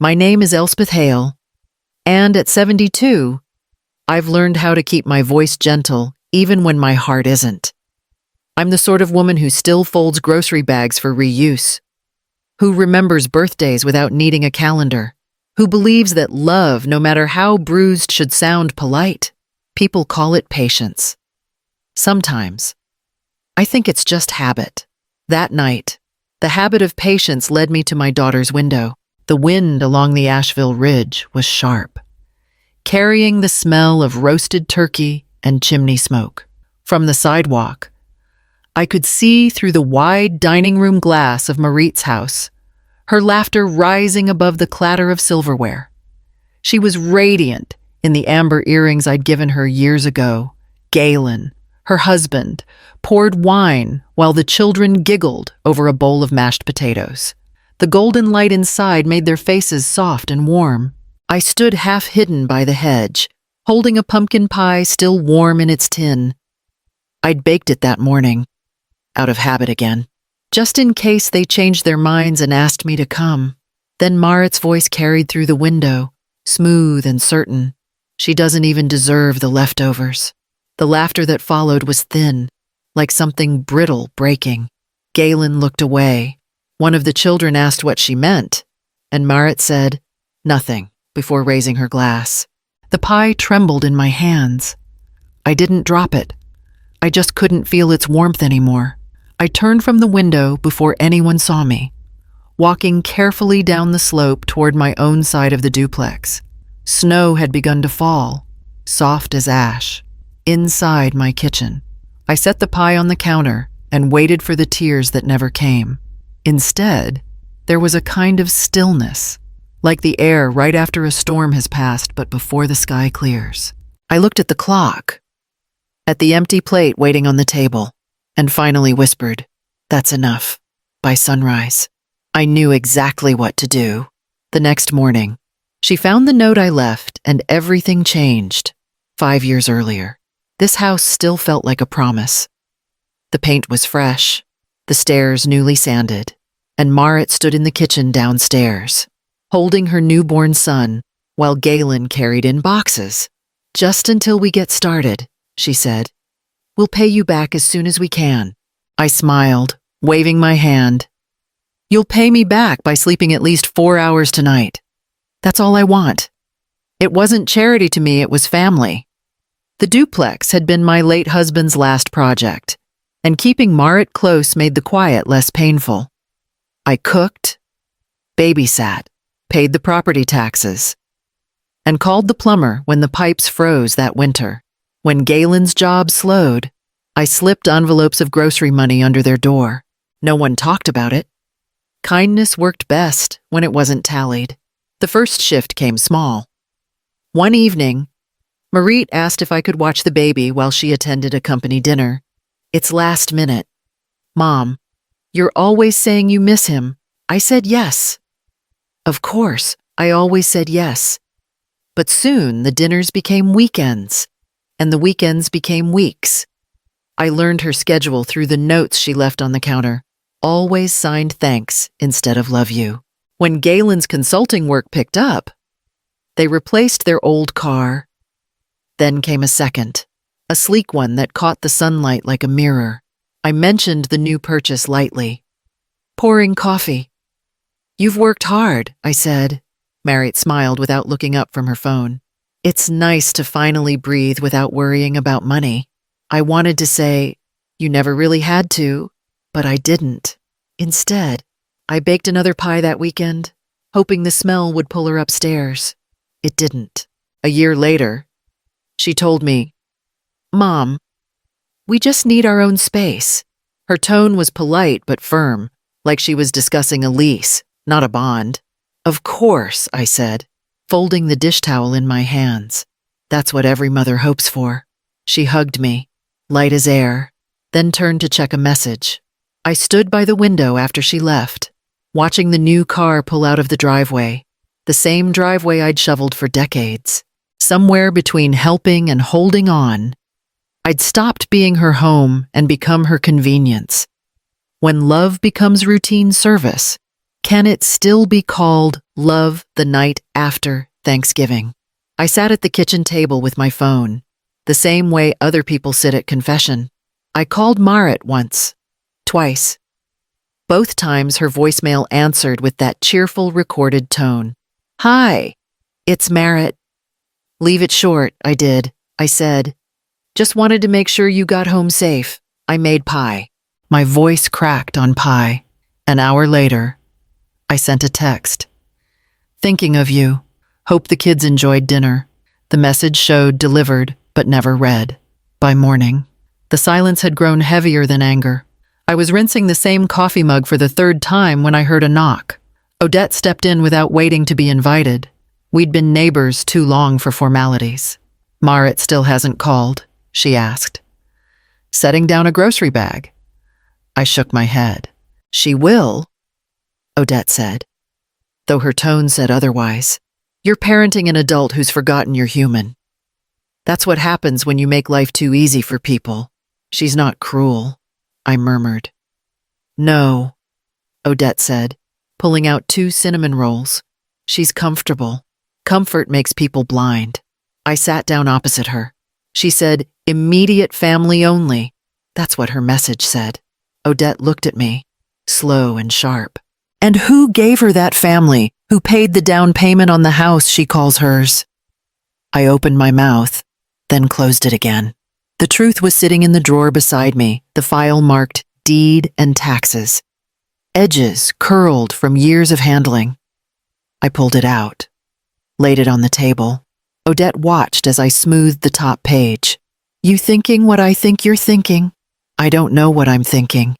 My name is Elspeth Hale, and at 72, I've learned how to keep my voice gentle even when my heart isn't. I'm the sort of woman who still folds grocery bags for reuse, who remembers birthdays without needing a calendar, who believes that love, no matter how bruised, should sound polite. People call it patience. Sometimes, I think it's just habit. That night, the habit of patience led me to my daughter's window. The wind along the Asheville Ridge was sharp, carrying the smell of roasted turkey and chimney smoke. From the sidewalk, I could see through the wide dining room glass of Marit's house, her laughter rising above the clatter of silverware. She was radiant in the amber earrings I'd given her years ago. Galen, her husband, poured wine while the children giggled over a bowl of mashed potatoes. The golden light inside made their faces soft and warm. I stood half hidden by the hedge, holding a pumpkin pie still warm in its tin. I'd baked it that morning, out of habit again, just in case they changed their minds and asked me to come. Then Marit's voice carried through the window, smooth and certain. She doesn't even deserve the leftovers. The laughter that followed was thin, like something brittle breaking. Galen looked away. One of the children asked what she meant, and Marit said, "Nothing," before raising her glass. The pie trembled in my hands. I didn't drop it. I just couldn't feel its warmth anymore. I turned from the window before anyone saw me, walking carefully down the slope toward my own side of the duplex. Snow had begun to fall, soft as ash, inside my kitchen. I set the pie on the counter and waited for the tears that never came. Instead, there was a kind of stillness, like the air right after a storm has passed but before the sky clears. I looked at the clock, at the empty plate waiting on the table, and finally whispered, "That's enough." By sunrise, I knew exactly what to do. The next morning, she found the note I left and everything changed. 5 years earlier, this house still felt like a promise. The paint was fresh, the stairs newly sanded, and Marit stood in the kitchen downstairs, holding her newborn son while Galen carried in boxes. "Just until we get started," she said. "We'll pay you back as soon as we can." I smiled, waving my hand. "You'll pay me back by sleeping at least 4 hours tonight. That's all I want." It wasn't charity to me, it was family. The duplex had been my late husband's last project, and keeping Marit close made the quiet less painful. I cooked, babysat, paid the property taxes, and called the plumber when the pipes froze that winter. When Galen's job slowed, I slipped envelopes of grocery money under their door. No one talked about it. Kindness worked best when it wasn't tallied. The first shift came small. One evening, Marit asked if I could watch the baby while she attended a company dinner. It's last minute. "Mom, you're always saying you miss him." I said yes. Of course, I always said yes. But soon the dinners became weekends, and the weekends became weeks. I learned her schedule through the notes she left on the counter, always signed thanks instead of love you. When Galen's consulting work picked up, they replaced their old car. Then came a second, a sleek one that caught the sunlight like a mirror. I mentioned the new purchase lightly. "Pouring coffee." "You've worked hard," I said. Marit smiled without looking up from her phone. "It's nice to finally breathe without worrying about money." I wanted to say, "You never really had to," but I didn't. Instead, I baked another pie that weekend, hoping the smell would pull her upstairs. It didn't. A year later, she told me, "Mom, we just need our own space." Her tone was polite but firm, like she was discussing a lease, not a bond. "Of course," I said, folding the dish towel in my hands. "That's what every mother hopes for." She hugged me, light as air, then turned to check a message. I stood by the window after she left, watching the new car pull out of the driveway, the same driveway I'd shoveled for decades. Somewhere between helping and holding on, I'd stopped being her home and become her convenience. When love becomes routine service, Can it still be called love the night after Thanksgiving? I sat at the kitchen table with my phone, the same way other people sit at confession. I called Marit once, twice. Both times her voicemail answered with that cheerful recorded tone. "Hi, it's Marit." "Leave it short," I did. I said, "Just wanted to make sure you got home safe. I made pie." My voice cracked on pie. An hour later, I sent a text. "Thinking of you. Hope the kids enjoyed dinner." The message showed delivered, but never read. By morning, the silence had grown heavier than anger. I was rinsing the same coffee mug for the third time when I heard a knock. Odette stepped in without waiting to be invited. We'd been neighbors too long for formalities. "Marit still hasn't called?" she asked. "Setting down a grocery bag." I shook my head. "She will," Odette said, though her tone said otherwise. "You're parenting an adult who's forgotten you're human. That's what happens when you make life too easy for people. She's not cruel," I murmured. "No," Odette said, pulling out 2 cinnamon rolls. "She's comfortable. Comfort makes people blind." I sat down opposite her. She said, "Immediate family only." That's what her message said. Odette looked at me, slow and sharp. "And who gave her that family? Who paid the down payment on the house she calls hers?" I opened my mouth, then closed it again. The truth was sitting in the drawer beside me, the file marked deed and taxes. Edges curled from years of handling. I pulled it out, laid it on the table. Odette watched as I smoothed the top page. "You thinking what I think you're thinking?" "I don't know what I'm thinking,"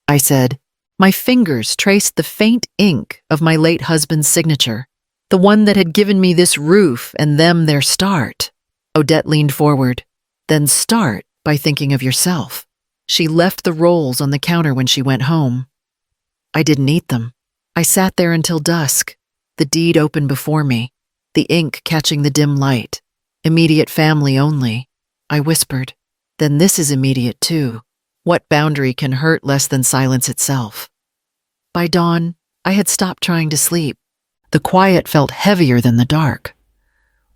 I said. My fingers traced the faint ink of my late husband's signature, the one that had given me this roof and them their start. Odette leaned forward. "Then start by thinking of yourself." She left the rolls on the counter when she went home. I didn't eat them. I sat there until dusk, the deed open before me, the ink catching the dim light. "Immediate family only," I whispered. "Then this is immediate too. What boundary can hurt less than silence itself?" By dawn, I had stopped trying to sleep. The quiet felt heavier than the dark,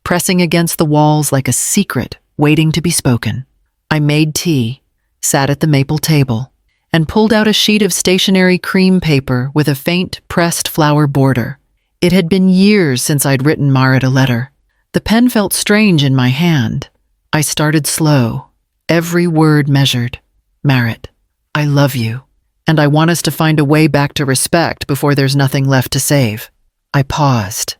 pressing against the walls like a secret waiting to be spoken. I made tea, sat at the maple table, and pulled out a sheet of stationery cream paper with a faint pressed flower border. It had been years since I'd written Marit a letter. The pen felt strange in my hand. I started slow, every word measured. "Marit, I love you, and I want us to find a way back to respect before there's nothing left to save." I paused,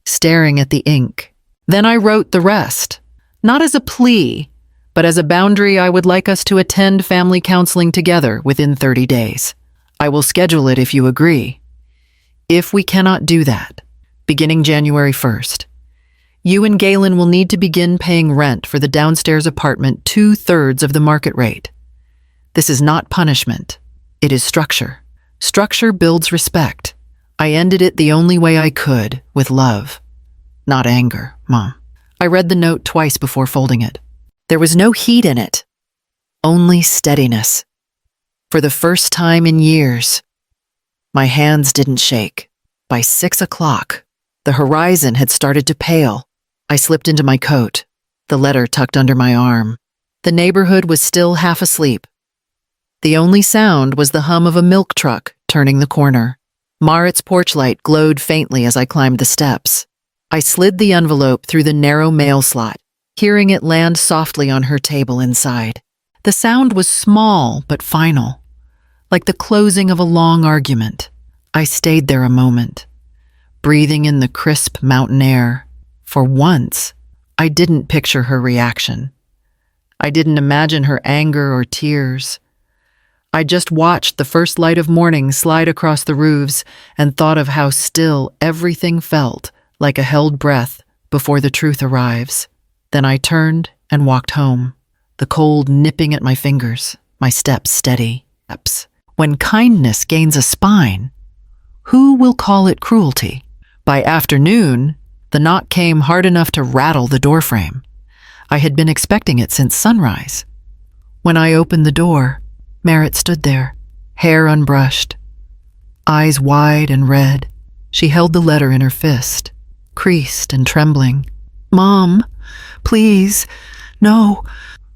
staring at the ink. Then I wrote the rest, not as a plea, but as a boundary I would like us to attend family counseling together within 30 days. I will schedule it if you agree. If we cannot do that, beginning January 1st, you and Galen will need to begin paying rent for the downstairs apartment 2/3 of the market rate. This is not punishment. It is structure. Structure builds respect. I ended it the only way I could, with love. Not anger, Mom. I read the note twice before folding it. There was no heat in it, only steadiness. For the first time in years, my hands didn't shake. By 6 o'clock, the horizon had started to pale. I slipped into my coat, the letter tucked under my arm. The neighborhood was still half asleep. The only sound was the hum of a milk truck turning the corner. Marit's porch light glowed faintly as I climbed the steps. I slid the envelope through the narrow mail slot, hearing it land softly on her table inside. The sound was small but final, like the closing of a long argument. I stayed there a moment, breathing in the crisp mountain air. For once, I didn't picture her reaction. I didn't imagine her anger or tears. I just watched the first light of morning slide across the roofs and thought of how still everything felt, like a held breath before the truth arrives. Then I turned and walked home, the cold nipping at my fingers, my steps steady. When kindness gains a spine, who will call it cruelty? By afternoon, the knock came hard enough to rattle the doorframe. I had been expecting it since sunrise. When I opened the door, Marit stood there, hair unbrushed, eyes wide and red. She held the letter in her fist, creased and trembling. "Mom, please, no."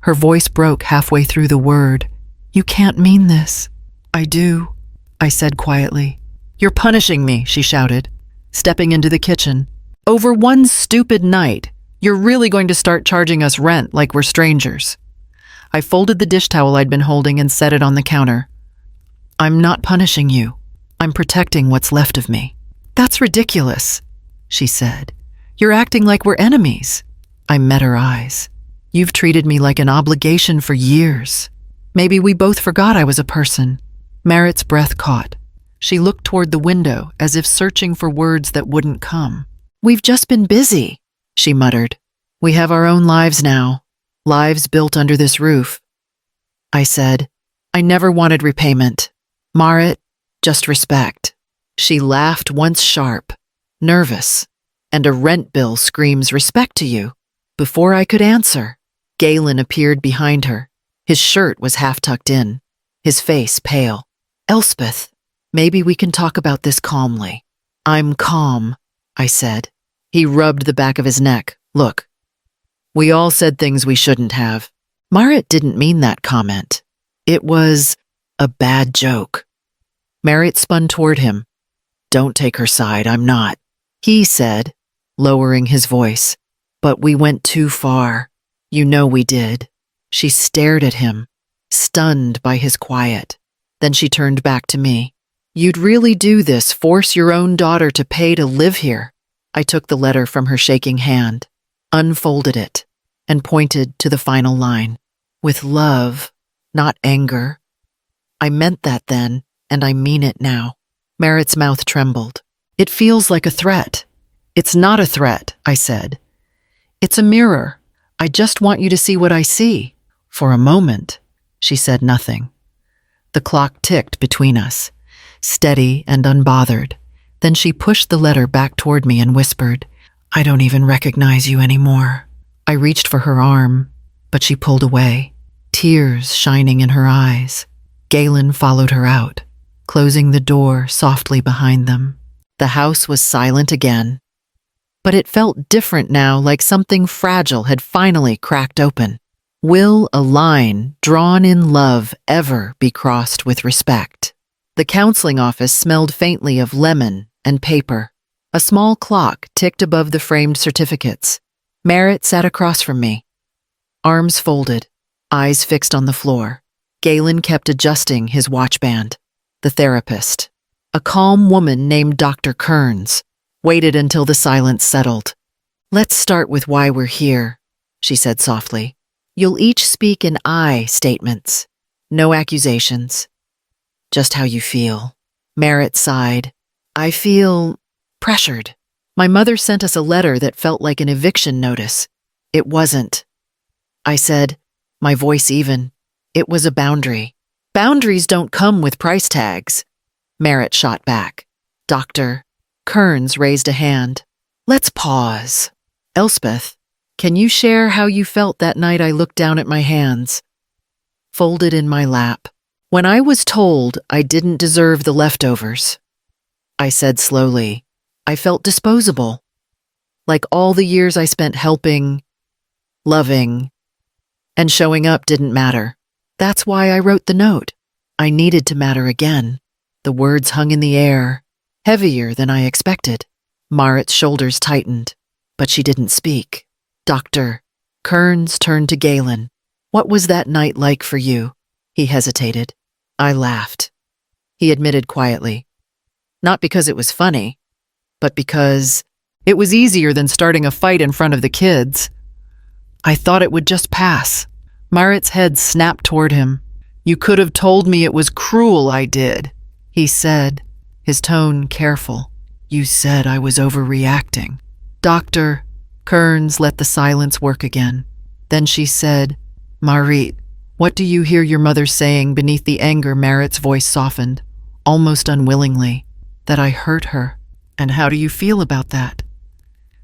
Her voice broke halfway through the word. "You can't mean this." "I do," I said quietly. "You're punishing me," she shouted, stepping into the kitchen. "Over one stupid night, you're really going to start charging us rent like we're strangers." I folded the dish towel I'd been holding and set it on the counter. "I'm not punishing you. I'm protecting what's left of me." "That's ridiculous," she said. "You're acting like we're enemies." I met her eyes. "You've treated me like an obligation for years. Maybe we both forgot I was a person." Merritt's breath caught. She looked toward the window as if searching for words that wouldn't come. "We've just been busy," she muttered. "We have our own lives now, lives built under this roof." I said, "I never wanted repayment. Marit, just respect." She laughed once sharp, nervous, and a rent bill screams respect to you. Before I could answer, Galen appeared behind her. His shirt was half tucked in, his face pale. "Elspeth, maybe we can talk about this calmly." "I'm calm," I said. He rubbed the back of his neck. "Look, we all said things we shouldn't have. Marit didn't mean that comment. It was a bad joke." Merritt spun toward him. "Don't take her side, I'm not," he said, lowering his voice. "But we went too far. You know we did." She stared at him, stunned by his quiet. Then she turned back to me. "You'd really do this, force your own daughter to pay to live here?" I took the letter from her shaking hand, unfolded it, and pointed to the final line. "With love, not anger." I meant that then, and I mean it now. Merritt's mouth trembled. "It feels like a threat." "It's not a threat," I said. "It's a mirror. I just want you to see what I see." For a moment, she said nothing. The clock ticked between us, steady and unbothered. Then she pushed the letter back toward me and whispered, "I don't even recognize you anymore." I reached for her arm, but she pulled away, tears shining in her eyes. Galen followed her out, closing the door softly behind them. The house was silent again, but it felt different now, like something fragile had finally cracked open. Will a line drawn in love ever be crossed with respect? The counseling office smelled faintly of lemon and paper. A small clock ticked above the framed certificates. Merritt sat across from me, arms folded, eyes fixed on the floor. Galen kept adjusting his watch band. The therapist, a calm woman named Dr. Kearns, waited until the silence settled. "Let's start with why we're here," she said softly. "You'll each speak in I statements. No accusations. Just how you feel." Merritt sighed. "I feel pressured. My mother sent us a letter that felt like an eviction notice. It wasn't." I said, my voice even. "It was a boundary." "Boundaries don't come with price tags." Merritt shot back. Dr. Kearns raised a hand. "Let's pause. Elspeth, can you share how you felt that night I looked down at my hands, folded in my lap, when I was told I didn't deserve the leftovers?" I said slowly, "I felt disposable. Like all the years I spent helping, loving, and showing up didn't matter. That's why I wrote the note. I needed to matter again." The words hung in the air, heavier than I expected. Marit's shoulders tightened, but she didn't speak. Dr. Kearns turned to Galen. "What was that night like for you?" He hesitated. I laughed. He admitted quietly. "Not because it was funny, but because it was easier than starting a fight in front of the kids. I thought it would just pass." Marit's head snapped toward him. "You could have told me it was cruel I did," he said, his tone careful. "You said I was overreacting." Dr. Kearns let the silence work again. Then she said, "Marit, what do you hear your mother saying?" Beneath the anger, Marit's voice softened, almost unwillingly. "That I hurt her. And how do you feel about that?"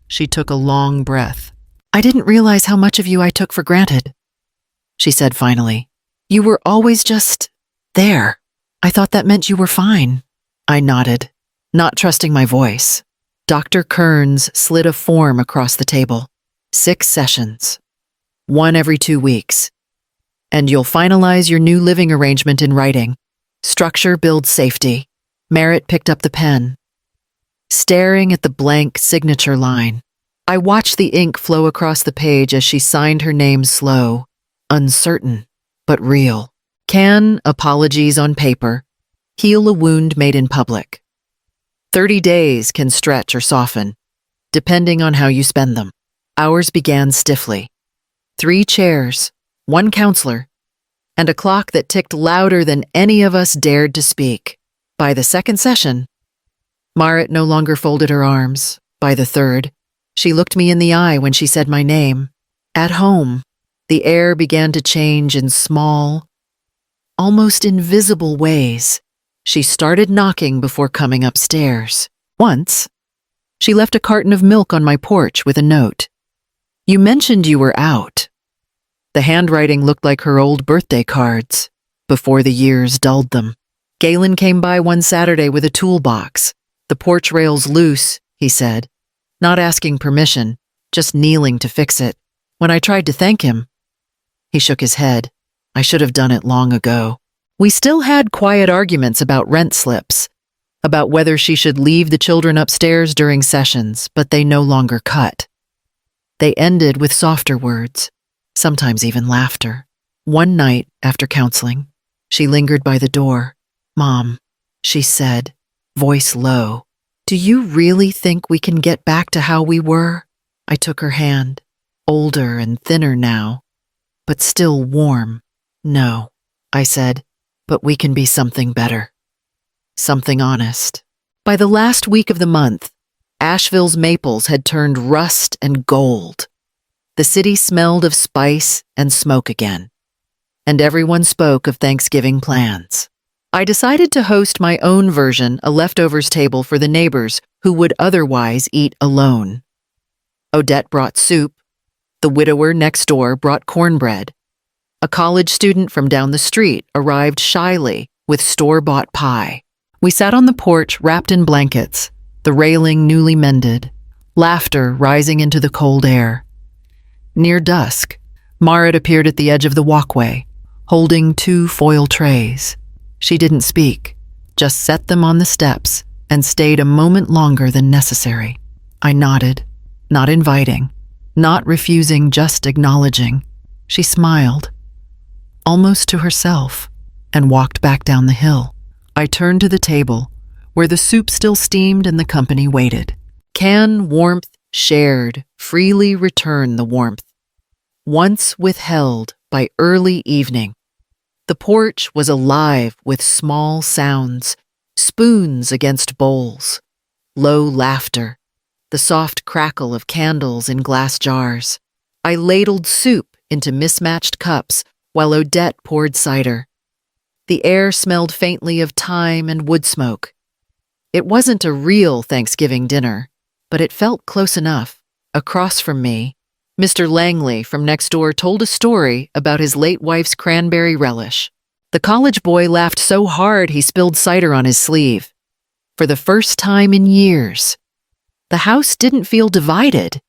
She took a long breath. "I didn't realize how much of you I took for granted," she said finally. "You were always just there. I thought that meant you were fine." I nodded, not trusting my voice. Dr. Kearns slid a form across the table. 6 sessions. 1 every 2 weeks. And you'll finalize your new living arrangement in writing. Structure builds safety. Merritt picked up the pen. Staring at the blank signature line, I watched the ink flow across the page as she signed her name slow, uncertain, but real. Can apologies on paper heal a wound made in public? 30 days can stretch or soften, depending on how you spend them. Ours began stiffly. 3 chairs, 1 counselor, and a clock that ticked louder than any of us dared to speak. By the 2nd session, Marit no longer folded her arms. By the 3rd, she looked me in the eye when she said my name. At home, the air began to change in small, almost invisible ways. She started knocking before coming upstairs. Once, she left a carton of milk on my porch with a note. You mentioned you were out. The handwriting looked like her old birthday cards, before the years dulled them. Galen came by one Saturday with a toolbox. The porch rail's loose, he said, not asking permission, just kneeling to fix it. When I tried to thank him, he shook his head. I should have done it long ago. We still had quiet arguments about rent slips, about whether she should leave the children upstairs during sessions, but they no longer cut. They ended with softer words, sometimes even laughter. One night after counseling, she lingered by the door. Mom, she said, voice low, do you really think we can get back to how we were? I took her hand, older and thinner now, but still warm. No, I said, but we can be something better. Something honest. By the last week of the month, Asheville's maples had turned rust and gold. The city smelled of spice and smoke again, and everyone spoke of Thanksgiving plans. I decided to host my own version, a leftovers table for the neighbors who would otherwise eat alone. Odette brought soup. The widower next door brought cornbread. A college student from down the street arrived shyly with store-bought pie. We sat on the porch wrapped in blankets, the railing newly mended, laughter rising into the cold air. Near dusk, Marit appeared at the edge of the walkway, holding 2 foil trays. She didn't speak, just set them on the steps and stayed a moment longer than necessary. I nodded, not inviting, not refusing, just acknowledging. She smiled, almost to herself, and walked back down the hill. I turned to the table, where the soup still steamed and the company waited. Can warmth shared freely return the warmth once withheld by early evening? The porch was alive with small sounds, spoons against bowls, low laughter, the soft crackle of candles in glass jars. I ladled soup into mismatched cups while Odette poured cider. The air smelled faintly of thyme and wood smoke. It wasn't a real Thanksgiving dinner, but it felt close enough. Across from me, Mr. Langley from next door told a story about his late wife's cranberry relish. The college boy laughed so hard he spilled cider on his sleeve. For the first time in years, the house didn't feel divided.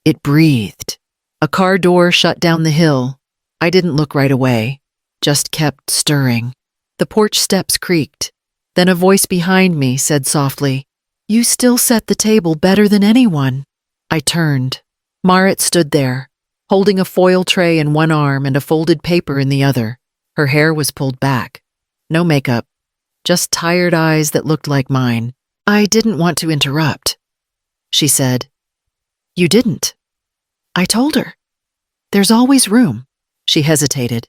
It breathed. A car door shut down the hill. I didn't look right away, just kept stirring. The porch steps creaked. Then a voice behind me said softly, "You still set the table better than anyone." I turned. Marit stood there, holding a foil tray in one arm and a folded paper in the other. Her hair was pulled back. No makeup, just tired eyes that looked like mine. I didn't want to interrupt. She said, "You didn't." I told her. "There's always room." She hesitated,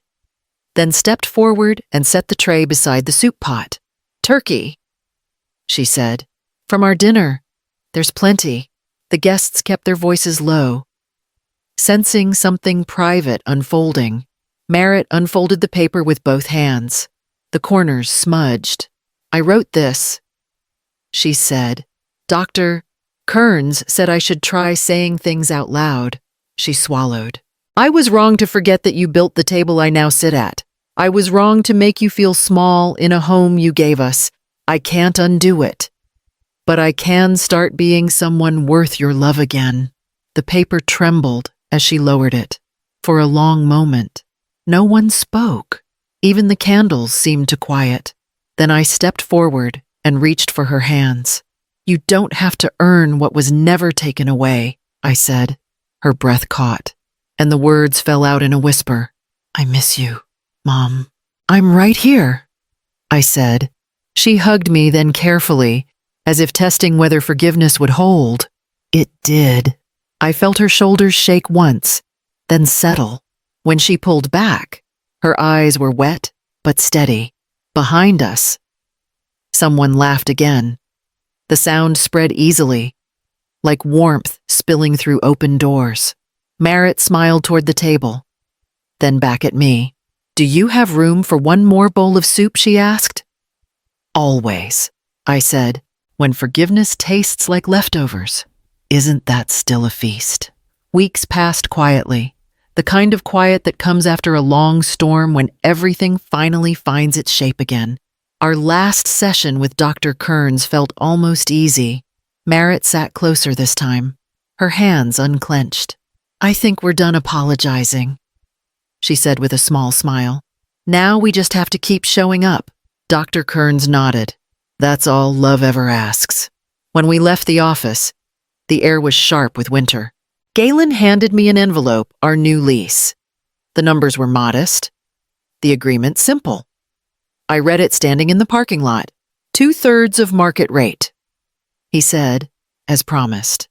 then stepped forward and set the tray beside the soup pot. "Turkey," she said. "From our dinner. There's plenty." The guests kept their voices low. Sensing something private unfolding, Marit unfolded the paper with both hands. The corners smudged. "I wrote this," she said. "Dr. Kearns said I should try saying things out loud." She swallowed. "I was wrong to forget that you built the table I now sit at. I was wrong to make you feel small in a home you gave us. I can't undo it. But I can start being someone worth your love again. The paper trembled as she lowered it. For a long moment, no one spoke. Even the candles seemed to quiet. Then I stepped forward and reached for her hands. You don't have to earn what was never taken away, I said. Her breath caught, and the words fell out in a whisper. I miss you, Mom. I'm right here, I said. She hugged me then carefully, as if testing whether forgiveness would hold. It did. I felt her shoulders shake once, then settle. When she pulled back, her eyes were wet but steady. Behind us, someone laughed again. The sound spread easily, like warmth spilling through open doors. Merritt smiled toward the table, then back at me. Do you have room for one more bowl of soup, she asked. Always, I said. When forgiveness tastes like leftovers, isn't that still a feast? Weeks passed quietly, the kind of quiet that comes after a long storm when everything finally finds its shape again. Our last session with Dr. Kearns felt almost easy. Merritt sat closer this time, her hands unclenched. I think we're done apologizing, she said with a small smile. Now we just have to keep showing up. Dr. Kearns nodded. That's all love ever asks. When we left the office, the air was sharp with winter. Galen handed me an envelope, our new lease. The numbers were modest, the agreement simple. I read it standing in the parking lot, 2/3 of market rate. He said, as promised.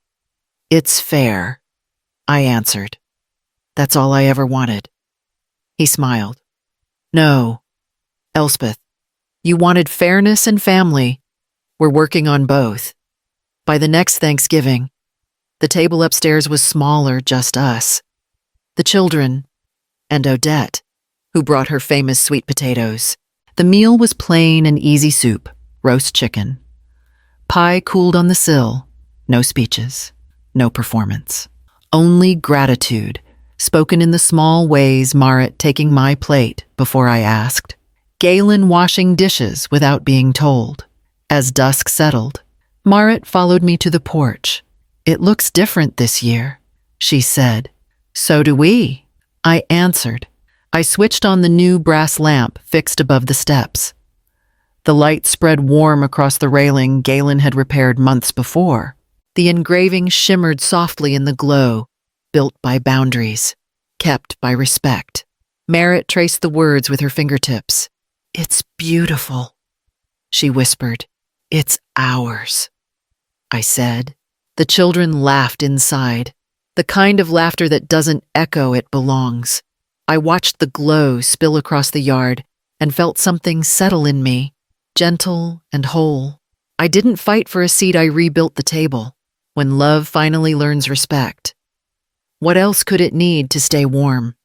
It's fair, I answered. That's all I ever wanted. He smiled. No, Elspeth, you wanted fairness and family. We're working on both. By the next Thanksgiving, the table upstairs was smaller, just us. The children, and Odette, who brought her famous sweet potatoes. The meal was plain and easy soup, roast chicken. Pie cooled on the sill, no speeches, no performance. Only gratitude, spoken in the small ways, Merritt taking my plate before I asked. Galen washing dishes without being told. As dusk settled, Merritt followed me to the porch. It looks different this year, she said. So do we, I answered. I switched on the new brass lamp fixed above the steps. The light spread warm across the railing Galen had repaired months before. The engraving shimmered softly in the glow, built by boundaries, kept by respect. Merritt traced the words with her fingertips. It's beautiful, she whispered. It's ours, I said. The children laughed inside, the kind of laughter that doesn't echo, it belongs. I watched the glow spill across the yard and felt something settle in me, gentle and whole. I didn't fight for a seat, I rebuilt the table. When love finally learns respect, what else could it need to stay warm?